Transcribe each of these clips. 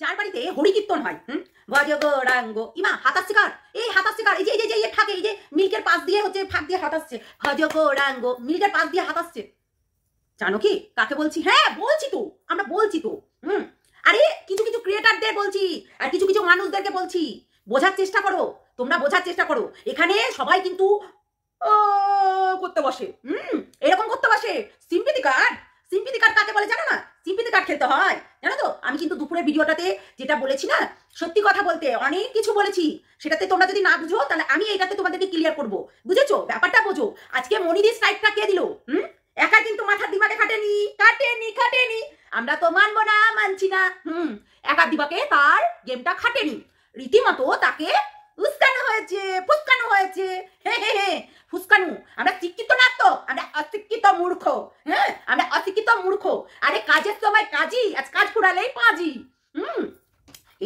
যার বাড়িতে হরি কীর্তন হয়, ভজ গৌরাঙ্গ ইমা হাত আসছে কার? এই হাত আসছে কার? এই যে এই যে ঠাকে, এই যে মিল্কের পাশ দিয়ে হচ্ছে ফাঁক দিয়ে হাত আসছে, ভজ গৌরাঙ্গ মিল্কের পাশ দিয়ে হাত আসছে। জানো কি কাকে বলছি? হ্যাঁ বলছি তো, আমরা বলছি তো। আরে কিছু কিছু ক্রিয়েটারদের বলছি, আর কিছু কিছু মানুষদেরকে বলছি, বোঝার চেষ্টা করো, তোমরা বোঝার চেষ্টা করো। এখানে সবাই কিন্তু করতে বসে, এরকম করতে বসে। সিম্পিতি কার্ড, সিম্পিতি কার্ড কাকে বলে জানো না? সিম্পিতি কার্ড খেলতে হয়, জানো তো? আমি কিন্তু দুপুরের ভিডিওটাতে যেটা বলেছি না, সত্যি কথা বলতে অনেক কিছু বলেছি, সেটাতে তোমরা যদি না বুঝো তাহলে আমি এইটাতে তোমাদেরকে ক্লিয়ার করবো, বুঝেছো? ব্যাপারটা বোঝো। আজকে মনিদির স্ট্রাইকটা কে দিল? একা কিন্তু মাথার দিমাগে খাটেনি। আমরা তো মানবো না, মানছি না। একা দিবাকে তার গেমটা খাটেনি, রীতিমতো তাকে উস্কানো হয়েছে, ফুসকানো হয়েছে। ফুসকানো। আমরা শিক্ষিত না তো, আমরা অশিক্ষিত মূর্খ। আমরা অশিক্ষিত মূর্খ। আরে কাজের সময় কাজই, আজ কাজ ফুরালেই পাজি।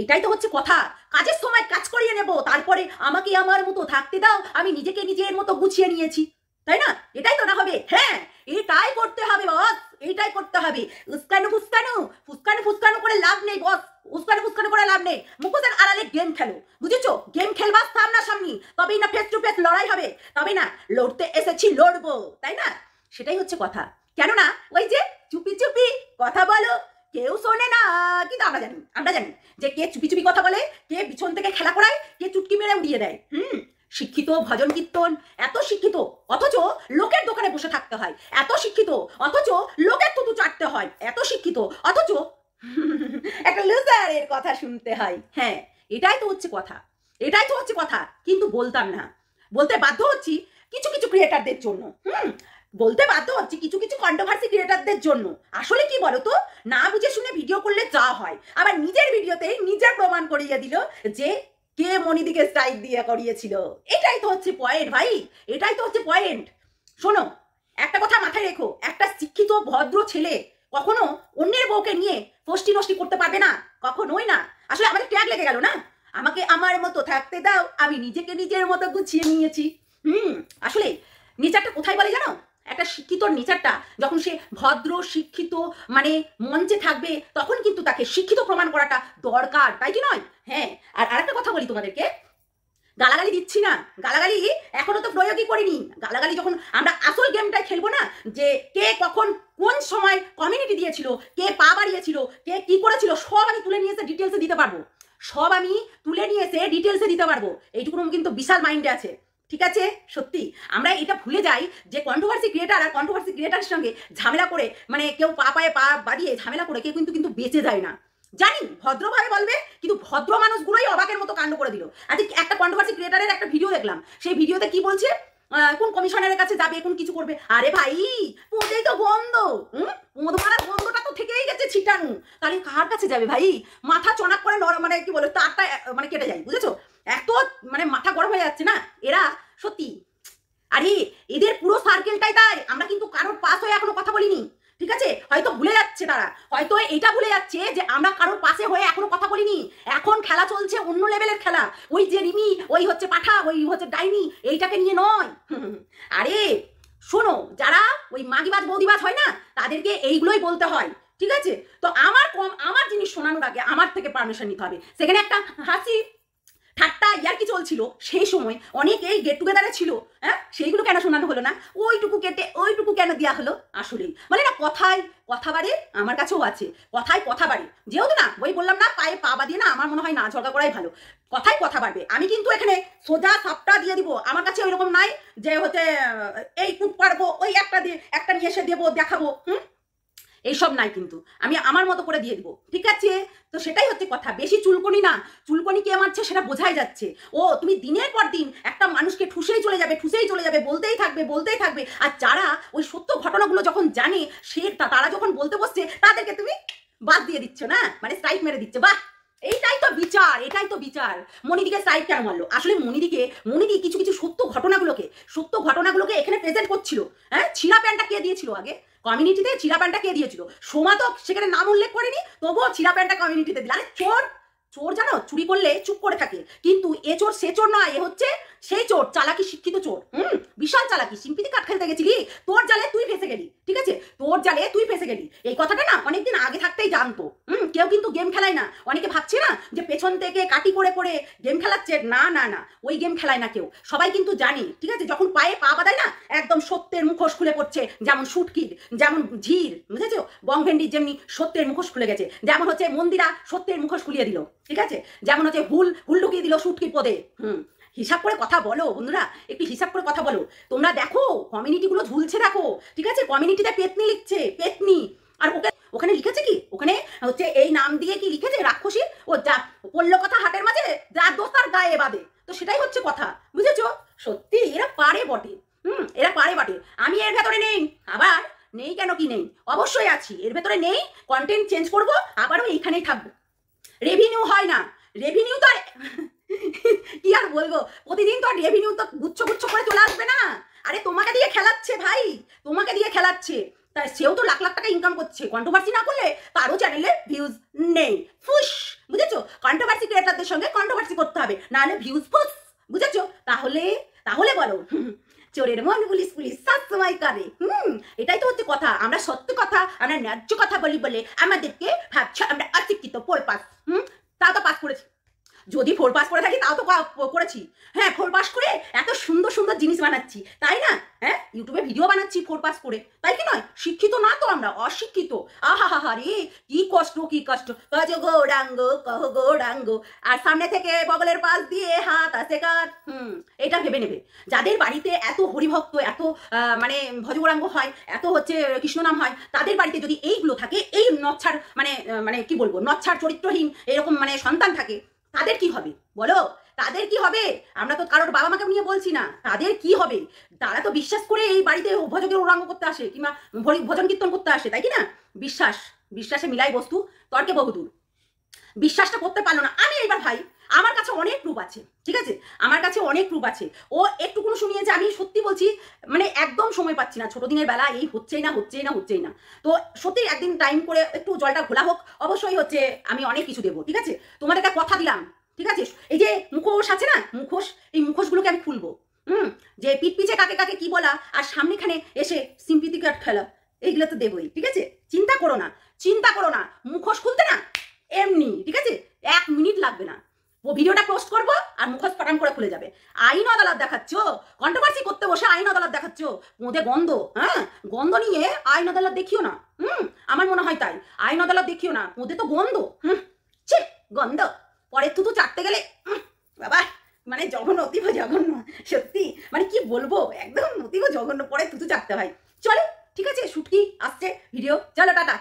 এটাই তো হচ্ছে কথা। কাজের সময় কাজ করিয়ে নেব, তারপরে আমাকে আমার মতো থাকতে দাও, আমি নিজেকে নিজের মতো গুছিয়ে নিয়েছি, তাই না? এটাই তো না হবে? হ্যাঁ এটাই করতে হবে বস, এইটাই করতে হবে। ফুসকানো করে লাভ নেই বস, ফুসকানো করে লাভ নেই। মুখোশের আড়ালে গেম খেলো, বুঝেছো? গেম খেলবা সামনাসামনি, তবেই না ফেস টু ফেস লড়াই হবে, তবেই না লড়তে এসেছি লড়বো, তাই না? সেটাই হচ্ছে কথা। কেননা ওই যে চুপি চুপি কথা বলো, কেউ শোনে না, কিন্তু আমরা জানি যে কে চুপি চুপি কথা বলে, কে পিছন থেকে খেলা করায়, কে চুটকি মেরে উড়িয়ে দেয়। শিক্ষিত, ভজন কীর্তন, এত শিক্ষিত অথচ লোকের দোকানে বসে থাকতে হয়, এত শিক্ষিত অথচ লোকের তুতু চাটতে হয়, এত শিক্ষিত অথচ একটা লুজারের কথা শুনতে হয়। হ্যাঁ এটাই তো হচ্ছে কথা, এটাই তো হচ্ছে কথা। কিন্তু বলতাম না, বলতে বাধ্য হচ্ছি কিছু কিছু ক্রিয়েটারদের জন্য। বলতে বাধ্য হচ্ছি কিছু কিছু কন্ট্রোভার্সি ক্রিয়েটারদের জন্য। আসলে কি বলতো, না বুঝে শুনে ভিডিও করলে যা হয়, আবার নিজের ভিডিওতে নিজের প্রমাণ করিয়ে দিল যে কে মনিদিকে স্ট্রাইক দিয়ে করিয়েছিল। এটাই তো হচ্ছে পয়েন্ট ভাই, এটাই তো হচ্ছে পয়েন্ট। শোনো একটা কথা মাথায় রেখো, একটা শিক্ষিত ভদ্র ছেলে কখনো অন্যের বউকে নিয়ে ফষ্টি নষ্টি করতে পারবে না, কখনোই না। আসলে আমাদের ট্যাগ লেগে গেল না, আমাকে আমার মতো থাকতে দাও, আমি নিজেকে নিজের মতো গুছিয়ে নিয়েছি। আসলে নেচারটা কোথায় বলে জানো? একটা শিক্ষিতর নেচারটা যখন সে ভদ্র শিক্ষিত মানে মঞ্চে থাকবে, তখন কিন্তু তাকে শিক্ষিত প্রমাণ করাটা দরকার, তাই কি নয়? হ্যাঁ আর আরেকটা কথা বলি তোমাদেরকে, গালাগালি দিচ্ছি না, গালাগালি এখনো তো প্রয়োগই করিনি। গালাগালি যখন আমরা আসল গেমটাই খেলবো না, যে কে কখন কোন সময় কমিউনিটি দিয়েছিল, কে পা বাড়িয়েছিল, কে কি করেছিল, সব আমি তুলে নিয়ে এসে ডিটেলসে দিতে পারবো, সব আমি তুলে নিয়ে এসে ডিটেলসে দিতে পারবো। এইটুকু কিন্তু বিশাল মাইন্ডে আছে, ঠিক আছে? সত্যি আমরা এটা ভুলে যাই যে কন্ট্রোভার্সি ক্রিয়েটার আর কন্ট্রোভার্সি ক্রিয়েটারের সঙ্গে ঝামেলা করে, মানে কেউ পা পায়ে পা বাড়িয়ে ঝামেলা করে কেউ কিন্তু বেঁচে যায় না। জানি ভদ্রভাবে বলবে, কিন্তু ভদ্র মানুষগুলোই অবাকের মতো কাণ্ড করে দিল। আজকে একটা কন্ট্রোভার্সি ক্রিয়েটারের একটা ভিডিও দেখলাম, সেই ভিডিওতে কি বলছে, কোন কমিশনারের কাছে যাবে, কোন কিছু করবে। আরে ভাই পোঁদেই তো বন্ধ, পোঁদ মারার বন্ধটা তো থেকেই গেছে ছিটানো, তাহলে কার কাছে যাবে ভাই? মাথা চনাক করে মানে কি বলে তারটা মানে কেটে যায়, বুঝেছো? এত মানে মাথা গরম হয়ে যাচ্ছে না এরা, সত্যি। আরে এদের পুরো সার্কেলটাই তাই, আমরা কিন্তু কারোর পাশ হয়ে এখনো কথা বলিনি, ঠিক আছে? হয়তো ভুলে যাচ্ছে তারা, হয়তো এটা ভুলে যাচ্ছে যে আমরা কারোর পাশে হয়ে এখনো কথা বলিনি। এখন খেলা চলছে অন্য লেভেলের খেলা, ওই যে রিমি, ওই হচ্ছে পাঠা, ওই হচ্ছে ডাইনি, এইটাকে নিয়ে নয়। আরে শোনো, যারা ওই মাগিবাজ বৌদিবাজ হয় না, তাদেরকে এইগুলোই বলতে হয়, ঠিক আছে? তো আমার জিনিস শোনানোর আগে আমার থেকে পারমিশন নিতে হবে। সেখানে একটা হাসি ঠাট্টা ইয়ার্কি চলছিল, সেই সময় অনেকেই গেট টুগেদারে ছিল, হ্যাঁ সেইগুলো কেন শোনানো হলো না? ওইটুকু কেটে ওইটুকু কেন দেওয়া হলো? আসলেই মানে না, কথায় কথা বাড়ে, আমার কাছেও আছে কথায় কথা বাড়ে। যেহেতু না ওই বললাম না, পায়ে পা বাঁধিয়ে না আমার মনে হয় না ঝগড়া করাই ভালো, কথায় কথা বাড়বে। আমি কিন্তু এখানে সোজা সাপটা দিয়ে দিব, আমার কাছে ওইরকম নাই যে হচ্ছে এই কুট পারবো, ওই একটা দিয়ে একটা নিয়ে এসে দেবো দেখাবো, এইসব নাই, কিন্তু আমি আমার মতো করে দিয়ে দিব, ঠিক আছে? তো সেটাই হচ্ছে কথা। বেশি চুলকনি না, চুলকনি কে মারছে সেটা বোঝাই যাচ্ছে। ও তুমি দিনের পর দিন একটা মানুষকে ঠুসেই চলে যাবে, বলতেই থাকবে। আর যারা ওই সত্য ঘটনাগুলো যখন জানে, তারা যখন বলতে বসছে, তাদেরকে তুমি বাদ দিয়ে দিচ্ছ না, মানে স্ট্রাইক মেরে দিচ্ছে। বাহ, এইটাই তো বিচার। মনিদিকে স্ট্রাইক কেন মারলো? আসলে মনিদি কিছু কিছু সত্য ঘটনাগুলোকে এখানে প্রেজেন্ট করছিল। হ্যাঁ, ছিঁড়া প্যান্টটা কে দিয়েছিল আগে কমিউনিটিতে? ছিঁড়া প্যান্টটা কে দিয়েছিল? সোমা তো সেখানে নাম উল্লেখ করেনি, তবুও ছিঁড়া প্যান্টটা কমিউনিটিতে দিল। আরে চোর জানো, চুরি করলে চুপ করে থাকে, কিন্তু এ চোর সে চোর নয়, এ হচ্ছে সেই চোর, চালাকি শিক্ষিত চোর। বিশাল চালাকি। সিম্পিতি কাট খেলতে গেছিলি, তোর জালে তুই ফেসে গেলি, ঠিক আছে? তোর জালে তুই ফেসে গেলি। এই কথাটা না অনেকদিন আগে থাকতেই জানতো। কেউ কিন্তু গেম খেলায় না। অনেকে ভাবছে না যে পেছন থেকে কাটি করে করে গেম খেলাচ্ছে, না না না, ওই গেম খেলায় না কেউ। সবাই কিন্তু জানি, ঠিক আছে? যখন পায়ে পা বাঁধায় না, একদম সত্যের মুখোশ খুলে পড়ছে। যেমন শুটকির, যেমন ঝির, বুঝেছো? বংভেন্ডির যেমনি সত্যের মুখোশ খুলে গেছে, যেমন হচ্ছে মন্দিরা সত্যের মুখোশ খুলিয়ে দিল, ঠিক আছে? যেমন হচ্ছে হুল ঢুকিয়ে দিল শুটকির পদে। হিসাব করে কথা বলো বন্ধুরা, একটু হিসাব করে কথা বলো। তোমরা দেখো কমিউনিটিগুলো ঝুলছে, দেখো, ঠিক আছে? কমিউনিটিতে পেতনি লিখছে, পেতনি। আর ওখানে লিখেছে কি? ওখানে হচ্ছে এই নাম দিয়ে কি লিখেছে? রাক্ষসী ও যা পড়লো কথা হাটের মাঝে, যার দোষ তার গায়ে বাঁধে। তো সেটাই হচ্ছে কথা, বুঝেছো? সত্যি এরা পারে বটে। এরা পারে বটে। আমি এর ভেতরে নেই। আবার নেই কেন, কি নেই? অবশ্যই আছি, এর ভেতরে নেই। কন্টেন্ট চেঞ্জ করবো, আবারও এইখানেই থাকবো। রেভিনিউ হয় না, রেভিনিউ তো কি আর বলবো, প্রতিদিন তো আর রেভিনিউ তো গুচ্ছ গুচ্ছ করে চলে আসবে না। আরে তোমাকে দিয়ে খেলাচ্ছে ভাই, তোমাকে দিয়ে খেলাচ্ছে, তাই সেও তো লাখ লাখ টাকা ইনকাম করছে। কন্ট্রোভার্সি না করলে তারও চ্যানেলে ভিউজ নেই, ফুস, বুঝেছো? কন্ট্রোভার্সি ক্রিয়েটারদের সঙ্গে কন্ট্রোভার্সি করতে হবে, নাহলে ভিউজ ফুস, বুঝেছো? তাহলে বলো, চোরের মন পুলিশ পুলিশ সবসময় করে। এটাই তো হচ্ছে কথা। আমরা সত্য কথা, আমরা ন্যায্য কথা বলি বলে আমাদেরকে ভাবছো আমরা অশিক্ষিত। 4 পাস, তা তো পাস করেছি। যদি 4 পাস করে থাকি তাও তো করেছি। হ্যাঁ, 4 পাস করে এত সুন্দর সুন্দর জিনিস বানাচ্ছি, তাই না? হ্যাঁ, ইউটিউবে ভিডিও বানাচ্ছি 4 পাস করে, তাই কি নয়? শিক্ষিত না তো আমরা, অশিক্ষিত। আহা রে, কি কষ্ট, কি কষ্ট। কজ গৌরাঙ্গ, কহ গৌরাঙ্গ, আর সামনে থেকে বগলের পাশ দিয়ে হাত আছে কার? এটা ভেবে নেবে। যাদের বাড়িতে এত হরিভক্ত, এত মানে ভজগৌরাঙ্গ হয়, এত হচ্ছে কৃষ্ণ নাম হয়, তাদের বাড়িতে যদি এইগুলো থাকে, এই নচ্ছার মানে কি বলবো, নচ্ছার চরিত্রহীন এরকম মানে সন্তান থাকে, তাদের কি হবে বলো? তাদের কি হবে? আমরা তো কারোর বাবা মাকে নিয়ে বলছি না, তাদের কি হবে? তারা তো বিশ্বাস করে এই বাড়িতে ভজকের গৌরাঙ্গ করতে আসে, কিংবা ভজন কীর্তন করতে আসে, তাই কি না? বিশ্বাসে মিলাই বস্তু, তর্কে বহুদূর। বিশ্বাসটা করতে পারলো না। আমি এইবার ভাই, আমার কাছে অনেক প্রুফ আছে, ঠিক আছে? আমার কাছে অনেক প্রুফ আছে। ও একটুকুনো শুনিয়েছে, আমি সত্যি বলছি, মানে একদম সময় পাচ্ছি না। ছোট দিনের বেলা এই হচ্ছেই না। তো সত্যি একদিন টাইম করে একটু জলটা ঘোলা হোক, অবশ্যই হচ্ছে আমি অনেক কিছু দেবো, ঠিক আছে? তোমাদেরকে কথা দিলাম, ঠিক আছে? এই যে মুখোশ আছে না, মুখোশ, এই মুখোশগুলোকে আমি খুলবো। যে পিঠ পিছে কাকে কাকে কি বলা, আর সামনেখানে এসে সিম্পিতি কাট খেলা, এইগুলো তো দেবই, ঠিক আছে? চিন্তা করো না। মুখোশ খুলতে না এমনি, ঠিক আছে? 1 মিনিট লাগবে না। ও ভিডিওটা পোস্ট করবো আর মুখোশ পাঠান করে খুলে যাবে। আইন আদালত দেখাচ্ছ, কন্ট্রোভার্সি করতে বসে আইন আদালত দেখাচ্ছ। মোদে গন্ধ, হ্যাঁ, গন্ধ নিয়ে আইন আদালত দেখিও না। আমার মনে হয় তাই, আইন আদালত দেখিও না, মোদে তো গন্ধ। ছি, গন্ধ। পরে থুতু চাটতে গেলে বাবা, মানে জঘন্য, অতীব জঘন্য। সত্যি মানে কি বলবো, একদম অতীব জঘন্য। পরে থুতু চাটতে হয়। চলো, ঠিক আছে, শুটকি আসছে ভিডিও, চলো টাটা।